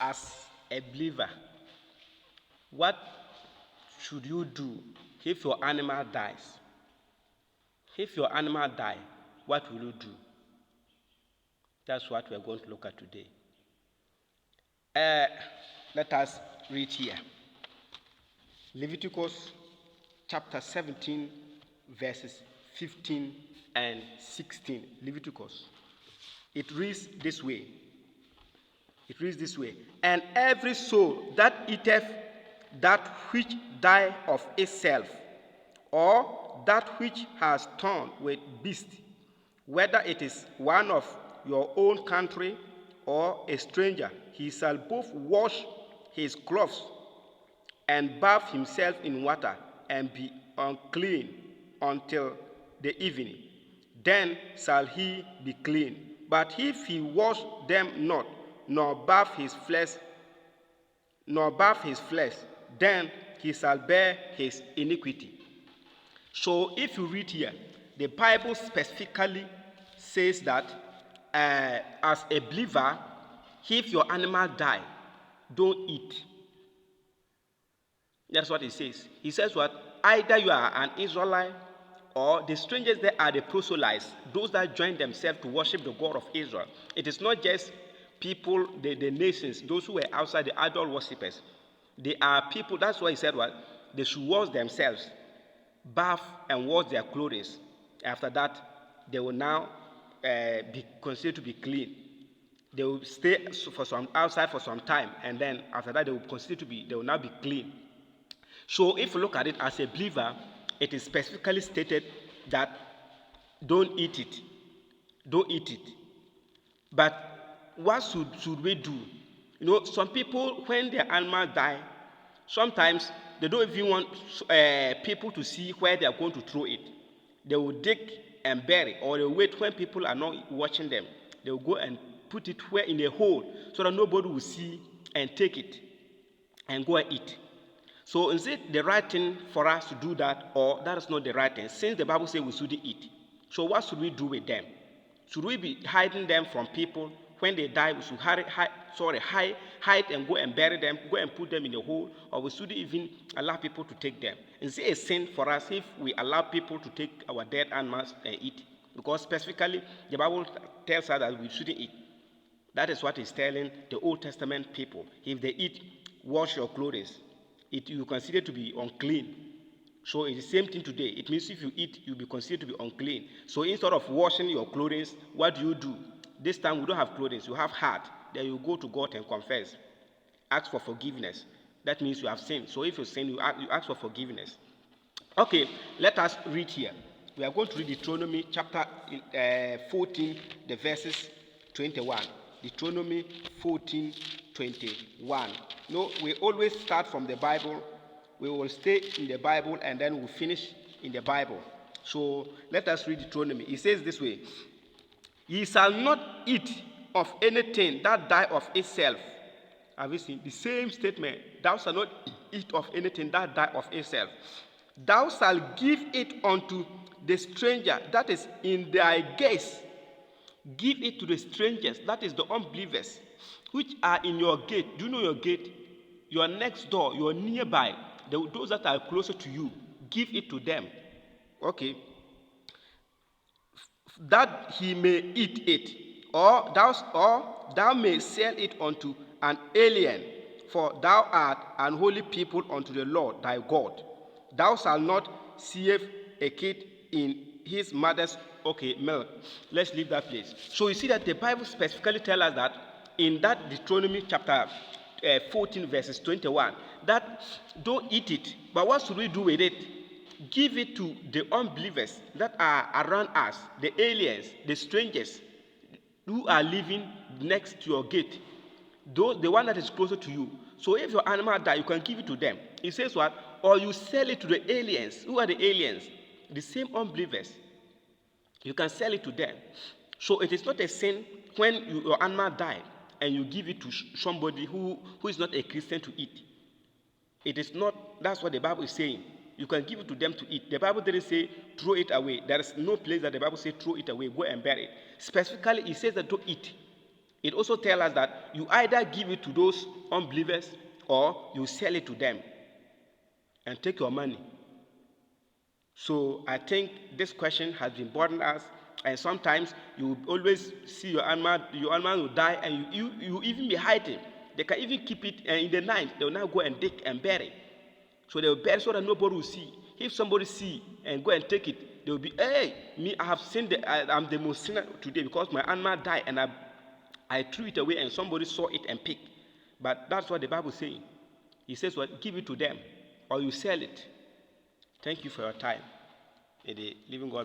As a believer, what should you do if your animal dies? If your animal die, what will you do? That's what we're going to look at today. Uh, Let us read here. Leviticus chapter 17, verses 15 and 16. Leviticus. It reads this way. And every soul that eateth that which die of itself, or that which has torn with beast, whether it is one of your own country or a stranger, he shall both wash his clothes and bathe himself in water and be unclean until the evening. Then shall he be clean. But if he wash them not, nor bathe his flesh, then he shall bear his iniquity. So if you read here, the Bible specifically says that as a believer, if your animal die, don't eat. That's what it says. He says what? Either you are an Israelite or the strangers there are the proselytes, those that join themselves to worship the God of Israel. It is not just people, the nations, those who were outside the idol worshippers. They are people, that's why he said what? They should wash themselves, bath and wash their clothes. After that, they will now be considered to be clean. They will stay outside for some time, and then after that they will now be clean. So if you look at it as a believer, it is specifically stated that don't eat it. Don't eat it. But what should we do? Some people, when their animals die, sometimes they don't even want people to see where they are going to throw it. They will dig and bury, or they will wait when people are not watching them. They will go and put it where in a hole so that nobody will see and take it and go and eat. So is it the right thing for us to do that, or that is not the right thing? Since the Bible says we shouldn't eat. So what should we do with them? Should we be hiding them from people? When they die, we should hide and go and bury them, go and put them in a hole, or we shouldn't even allow people to take them? Is it a sin for us if we allow people to take our dead animals and eat? Because specifically, the Bible tells us that we shouldn't eat. That is what it's telling the Old Testament people. If they eat, wash your clothes. You consider to be unclean. So it's the same thing today. It means if you eat, you'll be considered to be unclean. So instead of washing your clothes, what do? This time we don't have clothes, you have heart. Then you go to God and confess. Ask for forgiveness. That means you have sinned. So if you sin, you ask for forgiveness. Okay, let us read here. We are going to read Deuteronomy chapter 14, the verses 21. Deuteronomy 14, 21. We always start from the Bible. We will stay in the Bible and then we'll finish in the Bible. So let us read Deuteronomy. It says this way: Ye shall not eat of anything that die of itself. Have you seen the same statement? Thou shalt not eat of anything that die of itself. Thou shalt give it unto the stranger that is in thy gates. Give it to the strangers, that is the unbelievers, which are in your gate. Do you know your gate? Your next door, your nearby, those that are closer to you. Give it to them. Okay. That he may eat it, or thou may sell it unto an alien, for thou art an holy people unto the Lord thy God. Thou shalt not save a kid in his mother's milk. Let's leave that place. So you see that the Bible specifically tells us that in that Deuteronomy chapter 14 verses 21, that don't eat it. But what should we do with it? Give it to the unbelievers that are around us, the aliens, the strangers who are living next to your gate, the one that is closer to you. So if your animal dies, you can give it to them. It says what? Or you sell it to the aliens. Who are the aliens? The same unbelievers. You can sell it to them. So it is not a sin when your animal died and you give it to somebody who is not a Christian to eat. It is not, that's what the Bible is saying. You can give it to them to eat. The Bible didn't say throw it away. There is no place that the Bible says throw it away, go and bury it. Specifically, it says that don't eat. It also tells us that you either give it to those unbelievers or you sell it to them and take your money. So I think this question has been bothering us, and sometimes you always see your animal will die, and you even be hiding. They can even keep it, and in the night they will now go and dig and bury. So they will bury so that nobody will see. If somebody see and go and take it, they will be, hey, me, I have seen I'm the most sinner today because my animal died and I threw it away and somebody saw it and picked. But that's what the Bible is saying. He says, well, give it to them or you sell it. Thank you for your time. May the living God